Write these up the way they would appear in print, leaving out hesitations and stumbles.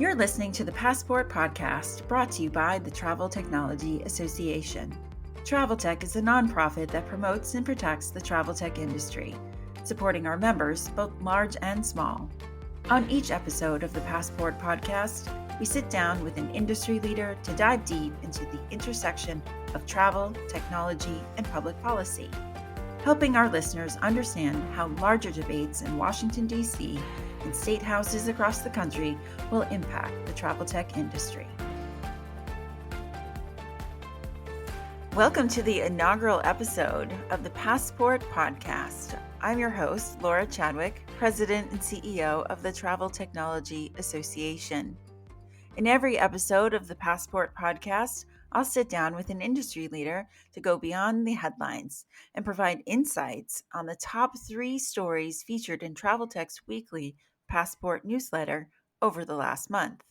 You're listening to the Passport Podcast, brought to you by the Travel Technology Association. Travel Tech is a nonprofit that promotes and protects the travel tech industry, supporting our members, both large and small. On each episode of the Passport Podcast, we sit down with an industry leader to dive deep into the intersection of travel, technology, and public policy, helping our listeners understand how larger debates in Washington, D.C., and state houses across the country will impact the travel tech industry. Welcome to the inaugural episode of the Passport Podcast. I'm your host, Laura Chadwick, President and CEO of the Travel Technology Association. In every episode of the Passport Podcast, I'll sit down with an industry leader to go beyond the headlines and provide insights on the top 3 stories featured in Travel Tech's weekly Passport newsletter over the last month.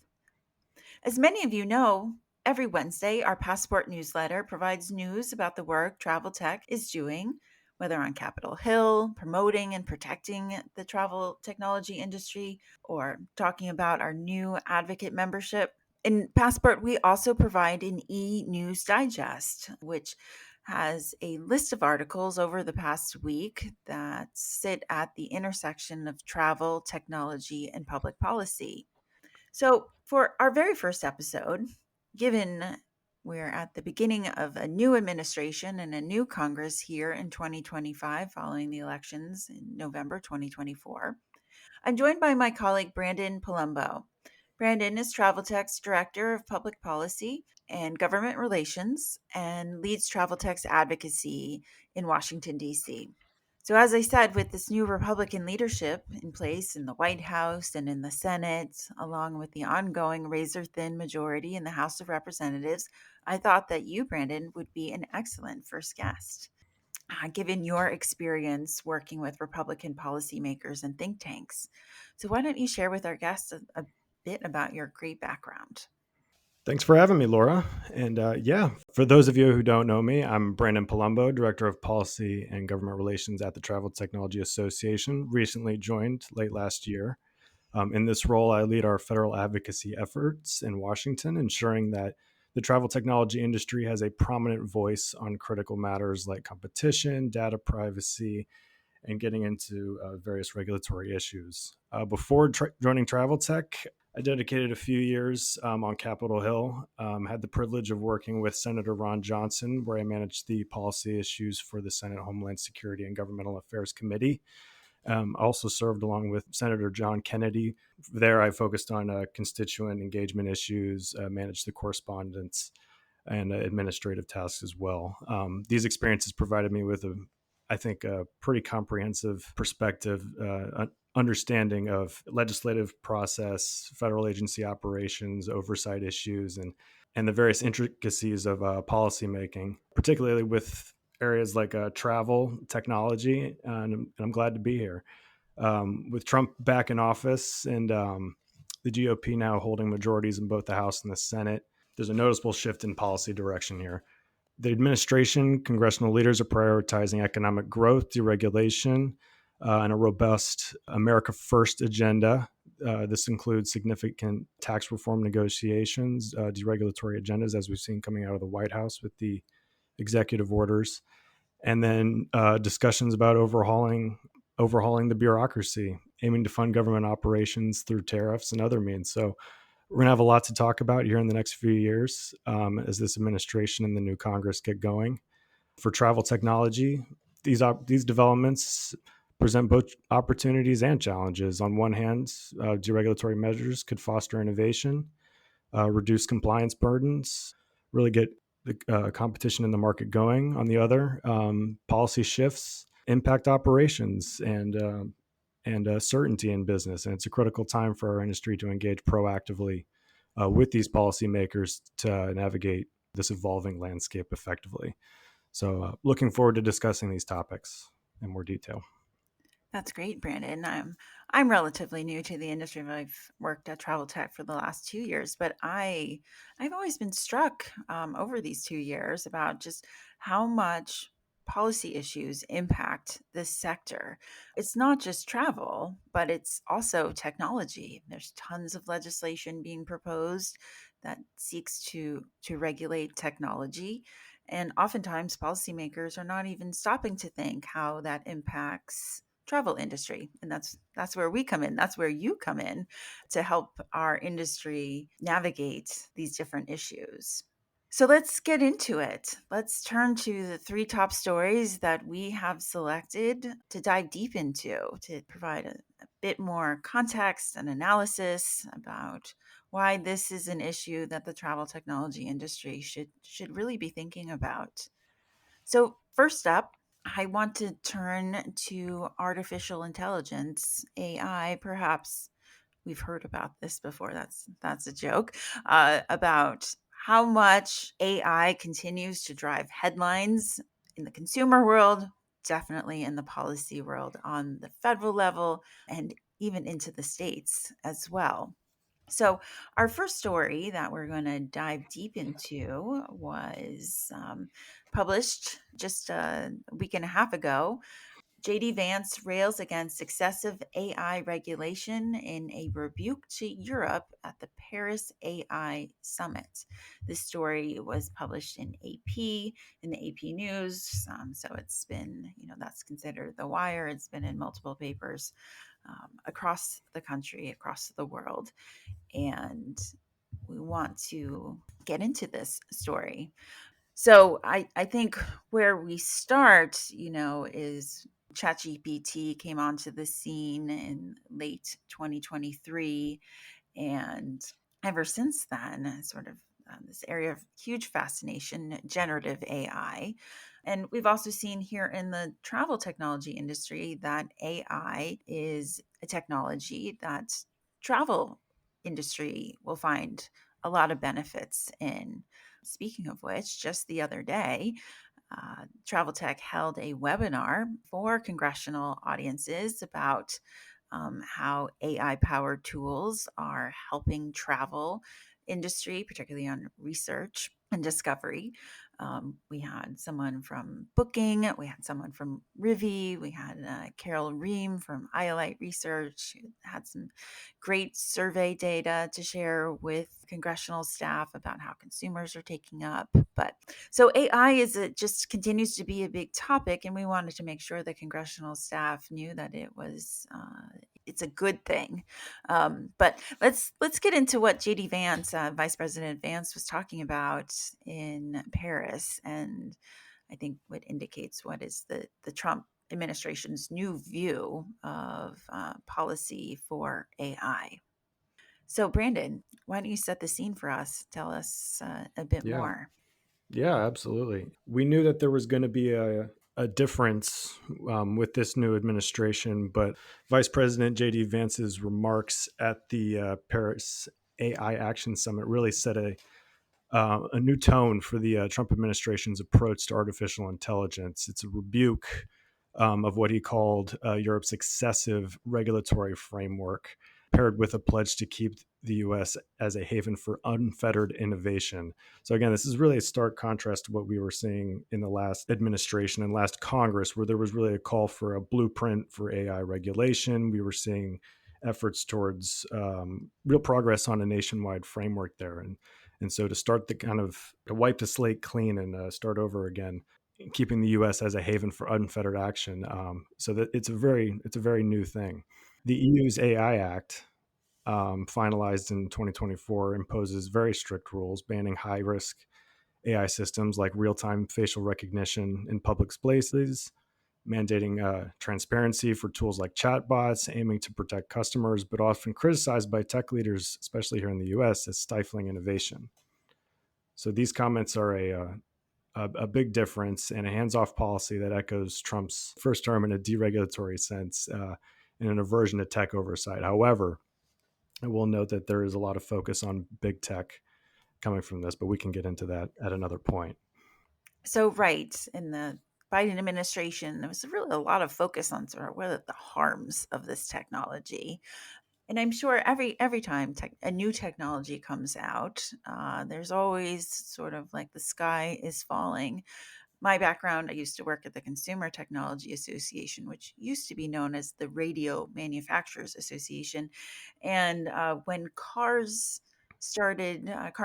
As many of you know, every Wednesday, our Passport newsletter provides news about the work Travel Tech is doing, whether on Capitol Hill, promoting and protecting the travel technology industry, or talking about our new advocate membership. In Passport, we also provide an e-news digest, which has a list of articles over the past week that sit at the intersection of travel, technology, and public policy. So, for our very first episode, given we're at the beginning of a new administration and a new Congress here in 2025 following the elections in November 2024, I'm joined by my colleague Brandon Palumbo. Brandon is Travel Tech's Director of Public Policy and Government Relations and leads Travel Tech's advocacy in Washington, D.C. So, as I said, with this new Republican leadership in place in the White House and in the Senate, along with the ongoing razor-thin majority in the House of Representatives, I thought that you, Brandon, would be an excellent first guest. Given your experience working with Republican policymakers and think tanks. So why don't you share with our guests a bit about your great background? Thanks for having me, Laura. And for those of you who don't know me, I'm Brandon Palumbo, Director of Policy and Government Relations at the Travel Technology Association, recently joined late last year. In this role, I lead our federal advocacy efforts in Washington, ensuring that the travel technology industry has a prominent voice on critical matters like competition, data privacy, and getting into various regulatory issues. Before joining Travel Tech, I dedicated a few years on Capitol Hill, had the privilege of working with Senator Ron Johnson, where I managed the policy issues for the Senate Homeland Security and Governmental Affairs Committee. I also served along with Senator John Kennedy. There, I focused on constituent engagement issues, managed the correspondence, and administrative tasks as well. These experiences provided me with a pretty comprehensive perspective, understanding of legislative process, federal agency operations, oversight issues, and the various intricacies of policymaking, particularly with areas like travel, technology, and I'm glad to be here. With Trump back in office and the GOP now holding majorities in both the House and the Senate, there's a noticeable shift in policy direction here. The administration, congressional leaders are prioritizing economic growth, deregulation, and a robust America First agenda. This includes significant tax reform negotiations, deregulatory agendas, as we've seen coming out of the White House with the executive orders, and then discussions about overhauling the bureaucracy, aiming to fund government operations through tariffs and other means. So we're going to have a lot to talk about here in the next few years as this administration and the new Congress get going. For travel technology, these developments present both opportunities and challenges. On one hand, deregulatory measures could foster innovation, reduce compliance burdens, really get the competition in the market going. On the other, policy shifts impact operations and certainty in business. And it's a critical time for our industry to engage proactively with these policymakers to navigate this evolving landscape effectively. So looking forward to discussing these topics in more detail. That's great, Brandon. I'm relatively new to the industry. I've worked at Travel Tech for the last 2 years, but I've always been struck over these 2 years about just how much policy issues impact this sector. It's not just travel, but it's also technology. There's tons of legislation being proposed that seeks to regulate technology. And oftentimes policymakers are not even stopping to think how that impacts travel industry. And that's where we come in. That's where you come in to help our industry navigate these different issues. So let's get into it. Let's turn to the three top stories that we have selected to dive deep into to provide a bit more context and analysis about why this is an issue that the travel technology industry should really be thinking about. So, first up, I want to turn to artificial intelligence, AI. Perhaps we've heard about this before. That's a joke about how much AI continues to drive headlines in the consumer world, definitely in the policy world on the federal level, and even into the states as well. So, our first story that we're going to dive deep into was published just a week and a half ago. JD Vance rails against excessive AI regulation in a rebuke to Europe at the Paris AI Summit. This story was published in AP, in the AP News. So it's been, that's considered the wire. It's been in multiple papers across the country, across the world. And we want to get into this story. So I think where we start, is ChatGPT came onto the scene in late 2023. And ever since then, sort of this area of huge fascination, generative AI. And we've also seen here in the travel technology industry that AI is a technology that travel industry will find a lot of benefits in. Speaking of which, just the other day, Travel Tech held a webinar for congressional audiences about how AI powered tools are helping travel industry, particularly on research and discovery. We had someone from Booking, we had someone from Rivi, we had Carol Ream from IOLite Research, who had some great survey data to share with congressional staff about how consumers are taking up. But so AI just continues to be a big topic, and we wanted to make sure the congressional staff knew that it's a good thing. But let's get into what JD Vance, Vice President Vance, was talking about in Paris, and I think what indicates what is the Trump administration's new view of policy for AI. So, Brandon, why don't you set the scene for us? Tell us a bit Yeah. more. Yeah, absolutely. We knew that there was going to be a difference with this new administration, but Vice President J.D. Vance's remarks at the Paris AI Action Summit really set a new tone for the Trump administration's approach to artificial intelligence. It's a rebuke of what he called Europe's excessive regulatory framework, paired with a pledge to keep the U.S. as a haven for unfettered innovation. So, again, this is really a stark contrast to what we were seeing in the last administration and last Congress, where there was really a call for a blueprint for AI regulation. We were seeing efforts towards real progress on a nationwide framework there. And so to start to wipe the slate clean and start over again, keeping the U.S. as a haven for unfettered action. So that it's a very new thing. The EU's AI Act, finalized in 2024, imposes very strict rules banning high risk AI systems like real time facial recognition in public places, mandating transparency for tools like chatbots, aiming to protect customers, but often criticized by tech leaders, especially here in the US, as stifling innovation. So these comments are a big difference and a hands-off policy that echoes Trump's first term in a deregulatory sense, and an aversion to tech oversight. However, I will note that there is a lot of focus on big tech coming from this, but we can get into that at another point. So, right, in the Biden administration, there was really a lot of focus on sort of what are the harms of this technology. And I'm sure every time a new technology comes out, there's always sort of like the sky is falling. My background, I used to work at the Consumer Technology Association, which used to be known as the Radio Manufacturers Association. And when car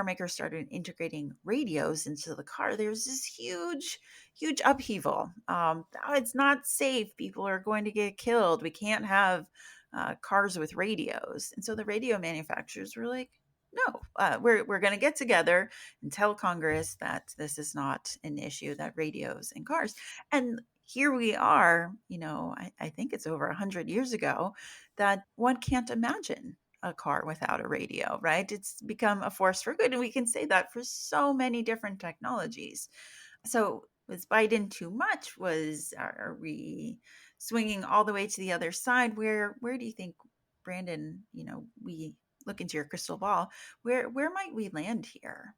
makers started integrating radios into the car, there's this huge upheaval. "Oh, it's not safe. People are going to get killed. We can't have cars with radios." And so the radio manufacturers were like, no, we're going to get together and tell Congress that this is not an issue, that radios in cars. And here we are, I think it's over 100 years ago, that one can't imagine a car without a radio, right? It's become a force for good. And we can say that for so many different technologies. So was Biden too much? Are we swinging all the way to the other side? Where do you think, Brandon? We look into your crystal ball. Where might we land here?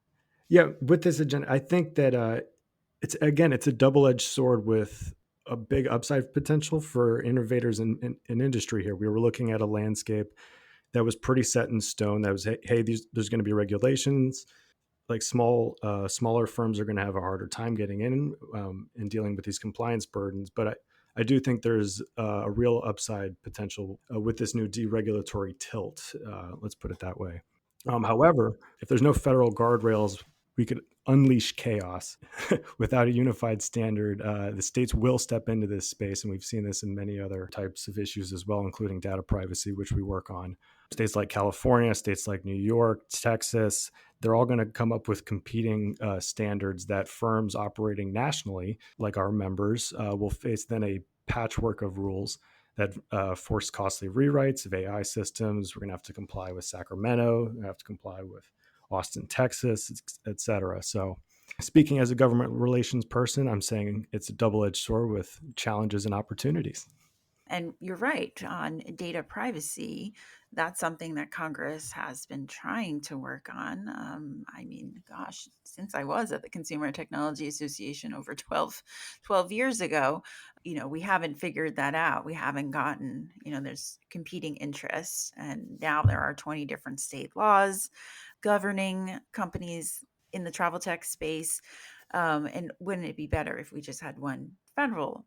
Yeah, with this agenda, I think that it's a double edged sword with a big upside potential for innovators in industry. Here, we were looking at a landscape that was pretty set in stone. That was, hey, there's going to be regulations. Like smaller firms are going to have a harder time getting in and dealing with these compliance burdens. But I do think there's a real upside potential with this new deregulatory tilt. Let's put it that way. However, if there's no federal guardrails, we could unleash chaos without a unified standard. The states will step into this space, and we've seen this in many other types of issues as well, including data privacy, which we work on. States like California, states like New York, Texas, they're all going to come up with competing standards that firms operating nationally, like our members, will face then a patchwork of rules that force costly rewrites of AI systems. We're going to have to comply with Sacramento. We're going to have to comply with Austin, Texas, et cetera. So, speaking as a government relations person, I'm saying it's a double-edged sword with challenges and opportunities. And you're right on data privacy. That's something that Congress has been trying to work on. I mean, gosh, since I was at the Consumer Technology Association over 12 years ago, we haven't figured that out. We haven't gotten, there's competing interests. And now there are 20 different state laws governing companies in the travel tech space. And wouldn't it be better if we just had one federal?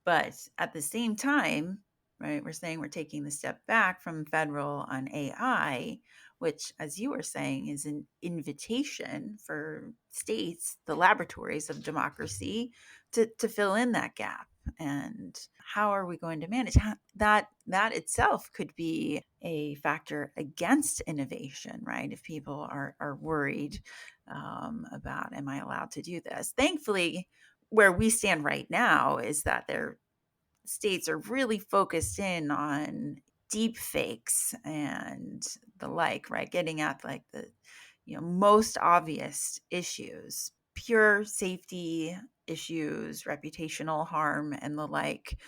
But at the same time, right, we're saying we're taking the step back from federal on AI, which, as you were saying, is an invitation for states, the laboratories of democracy, to fill in that gap. And how are we going to manage that? That itself could be a factor against innovation, right? If people are worried about, am I allowed to do this? Thankfully, where we stand right now is that their states are really focused in on deep fakes and the like, right? Getting at like the most obvious issues, pure safety issues, reputational harm, and the like.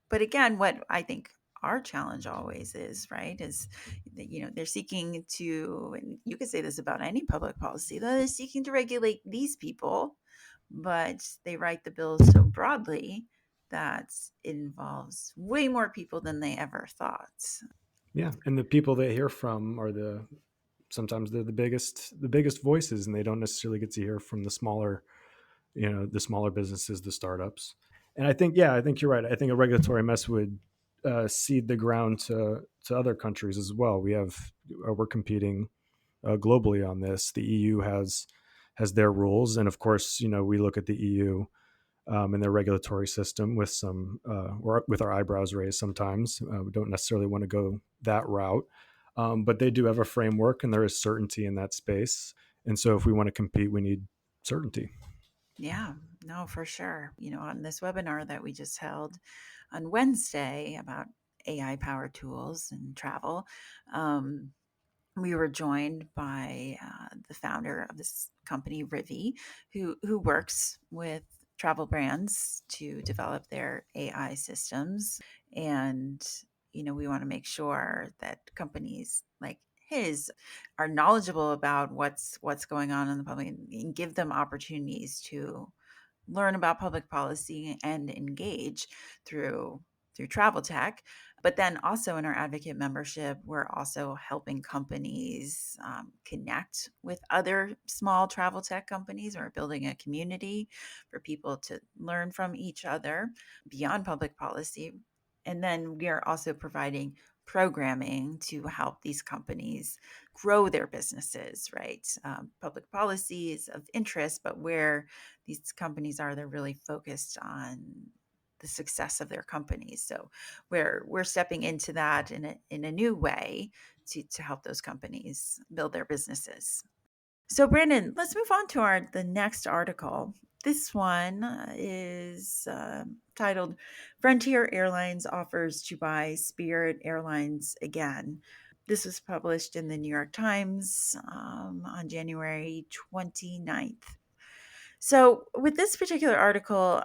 But again, what I think our challenge always is, right, is that, they're seeking to, and you could say this about any public policy, they're seeking to regulate these people, but they write the bills so broadly that it involves way more people than they ever thought. Yeah, and the people they hear from are sometimes they're the biggest voices, and they don't necessarily get to hear from the smaller businesses, the startups. And I think you're right. I think a regulatory mess would seed the ground to other countries as well. We're competing globally on this. The EU has their rules, and of course, we look at the EU and their regulatory system with with our eyebrows raised. Sometimes we don't necessarily want to go that route, but they do have a framework, and there is certainty in that space. And so, if we want to compete, we need certainty. Yeah, no, for sure. On this webinar that we just held on Wednesday about AI powered tools and travel, we were joined by the founder of this company, Rivi, who works with travel brands to develop their AI systems. And we want to make sure that companies like his are knowledgeable about what's going on in the public and give them opportunities to learn about public policy and engage through through travel tech. But then also in our advocate membership, we're also helping companies connect with other small travel tech companies, or building a community for people to learn from each other beyond public policy. And then we are also providing programming to help these companies grow their businesses, right? Public policy is of interest, but where these companies are, they're really focused on the success of their companies. So we're stepping into that in a new way to help those companies build their businesses. So Brandon, let's move on to the next article. This one is titled "Frontier Airlines Offers to Buy Spirit Airlines Again." This was published in the New York Times on January 29th. So with this particular article,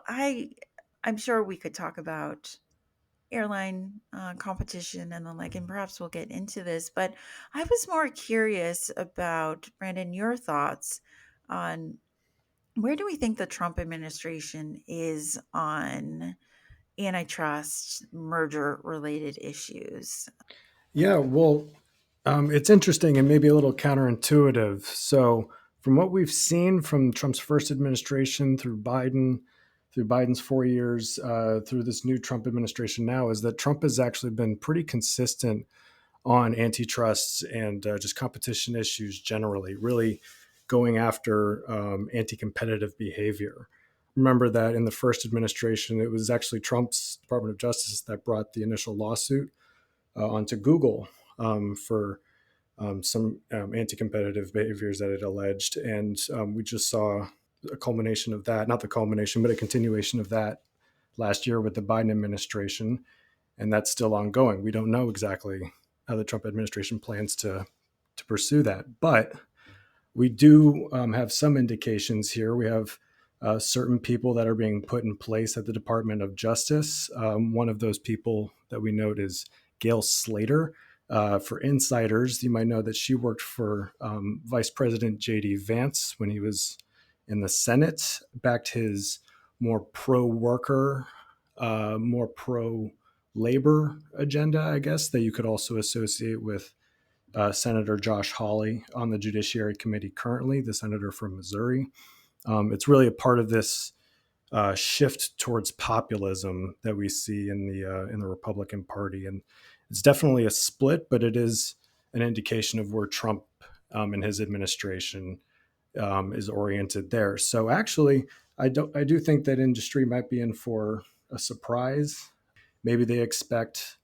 I'm sure we could talk about airline competition and the like, and perhaps we'll get into this. But I was more curious about, Brandon, your thoughts on where do we think the Trump administration is on antitrust merger related issues? Yeah, well, it's interesting and maybe a little counterintuitive. So, from what we've seen from Trump's first administration through Biden, through Biden's 4 years, through this new Trump administration now, is that Trump has actually been pretty consistent on antitrust and just competition issues generally, really going after anti-competitive behavior. Remember that in the first administration, it was actually Trump's Department of Justice that brought the initial lawsuit onto Google for some anti-competitive behaviors that it alleged, and we just saw a culmination of that, not the culmination, but a continuation of that last year with the Biden administration, and that's still ongoing. We don't know exactly how the Trump administration plans to pursue that, but we do have some indications here. We have certain people that are being put in place at the Department of Justice. One of those people that we note is Gail Slater. For insiders, you might know that she worked for Vice President J.D. Vance when he was in the Senate, backed his more pro-worker, more pro-labor agenda, I guess, that you could also associate with Senator Josh Hawley on the Judiciary Committee currently, the senator from Missouri. It's really a part of this shift towards populism that we see in the Republican Party, and it's definitely a split, but it is an indication of where Trump and his administration is oriented there. So actually, I do think that industry might be in for a surprise. Maybe they expect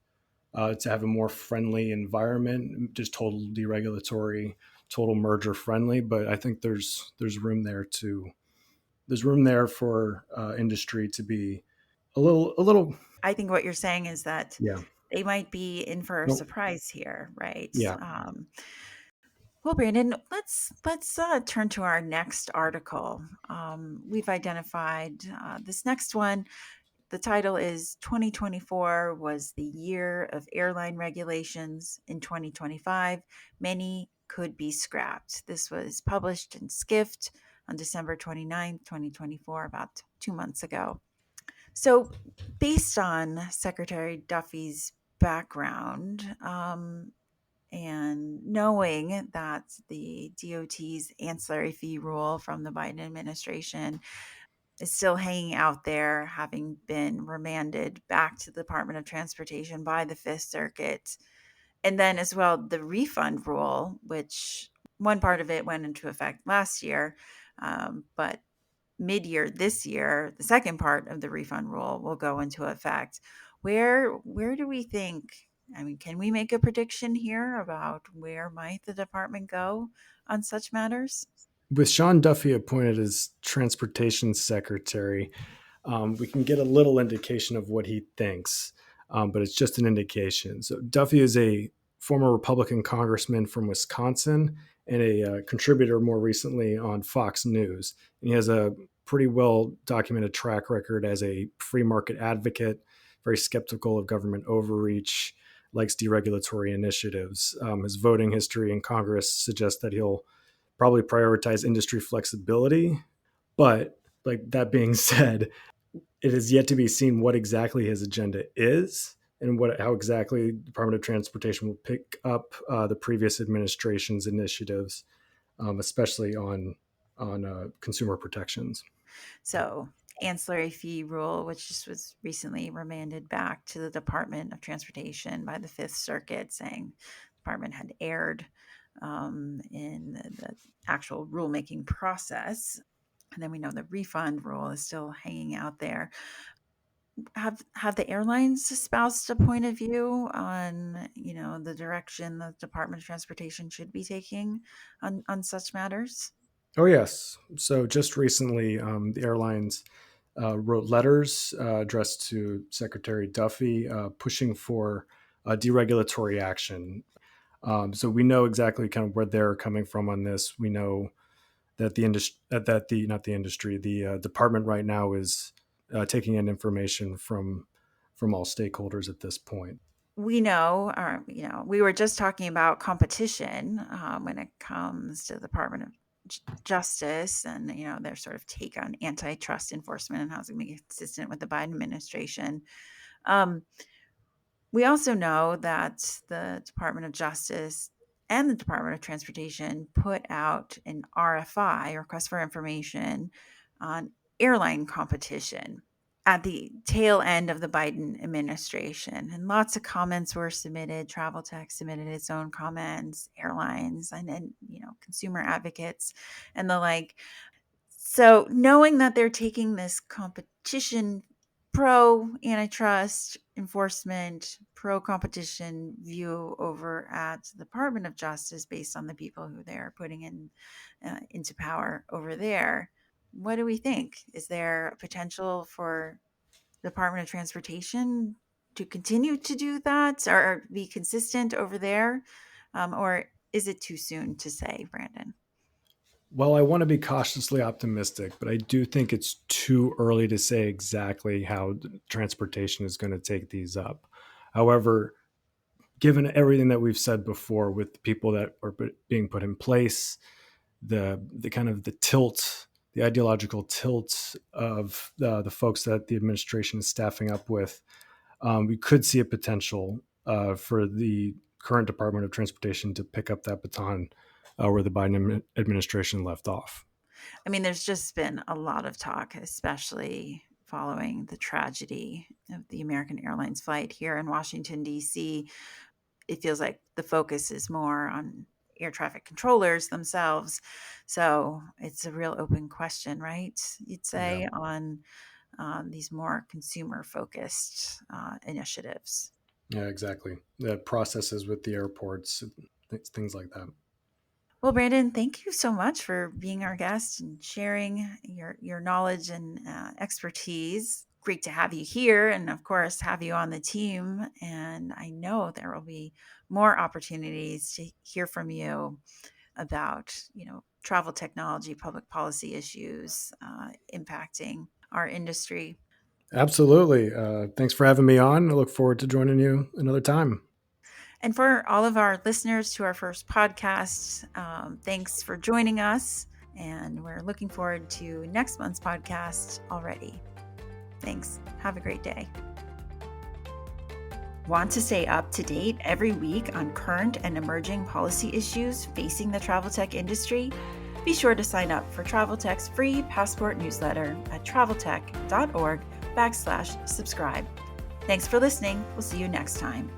to have a more friendly environment, just total deregulatory, total merger friendly. But I think there's room there for industry to be a little. I think what you're saying is that Yeah. they might be in for a Nope. surprise here, right? Yeah. Well, Brandon, let's turn to our next article. We've identified this next one. The title is 2024 was the year of airline regulations. In 2025, many could be scrapped. This was published in Skift on December 29th, 2024, about 2 months ago. So, based on Secretary Duffy's background, and knowing that the DOT's ancillary fee rule from the Biden administration is still hanging out there, having been remanded back to the Department of Transportation by the Fifth Circuit. And then, as well, the refund rule, which one part of it went into effect last year, but mid-year this year, the second part of the refund rule will go into effect. Where do we think? I mean, can we make a prediction here about where might the department go on such matters? With Sean Duffy appointed as transportation secretary, we can get a little indication of what he thinks, but it's just an indication. So Duffy is a former Republican congressman from Wisconsin and a contributor more recently on Fox News. And he has a pretty well documented track record as a free market advocate, very skeptical of government overreach, likes deregulatory initiatives. His voting history in Congress suggests that he'll probably prioritize industry flexibility. But like that being said, It is yet to be seen what exactly his agenda is and how exactly the Department of Transportation will pick up the previous administration's initiatives, especially on consumer protections. So, ancillary fee rule, which just was recently remanded back to the Department of Transportation by the Fifth Circuit, saying the department had erred in the actual rulemaking process. And then we know the refund rule is still hanging out there. Have the airlines espoused a point of view on, the direction the Department of Transportation should be taking on such matters? Oh, yes. So just recently, the airlines wrote letters addressed to Secretary Duffy pushing for deregulatory action. So we know exactly kind of where they're coming from on this. We know that the industry, that the not the industry, the department right now is taking in information from all stakeholders at this point. We know, we were just talking about competition when it comes to the Department of Justice and, their sort of take on antitrust enforcement and how it's going to be consistent with the Biden administration. Um, we also know that the Department of Justice and the Department of Transportation put out an RFI, request for information, on airline competition at the tail end of the Biden administration. And lots of comments were submitted. Travel Tech submitted its own comments, airlines, and consumer advocates and the like. So knowing that they're taking this competition, pro antitrust enforcement, pro competition view over at the Department of Justice based on the people who they're putting into power over there, what do we think? Is there a potential for the Department of Transportation to continue to do that or be consistent over there? Or is it too soon to say, Brandon? Well, I want to be cautiously optimistic, but I do think it's too early to say exactly how transportation is going to take these up. However, given everything that we've said before with the people that are being put in place, the kind of the tilt, the ideological tilt of the folks that the administration is staffing up with, we could see a potential for the current Department of Transportation to pick up that baton where the Biden administration left off. I mean, there's just been a lot of talk, especially following the tragedy of the American Airlines flight here in Washington, D.C. It feels like the focus is more on air traffic controllers themselves. So it's a real open question, right? You'd Yeah, say on these more consumer focused initiatives. yeah, exactly. The processes with the airports, things like that. Well, Brandon, thank you so much for being our guest and sharing your knowledge and expertise. Great to have you here, and of course, have you on the team. And I know there will be more opportunities to hear from you about, travel technology, public policy issues impacting our industry. Absolutely. Thanks for having me on. I look forward to joining you another time. And for all of our listeners to our first podcast, thanks for joining us. And we're looking forward to next month's podcast already. Thanks. Have a great day. Want to stay up to date every week on current and emerging policy issues facing the travel tech industry? Be sure to sign up for Travel Tech's free passport newsletter at traveltech.org/subscribe. Thanks for listening. We'll see you next time.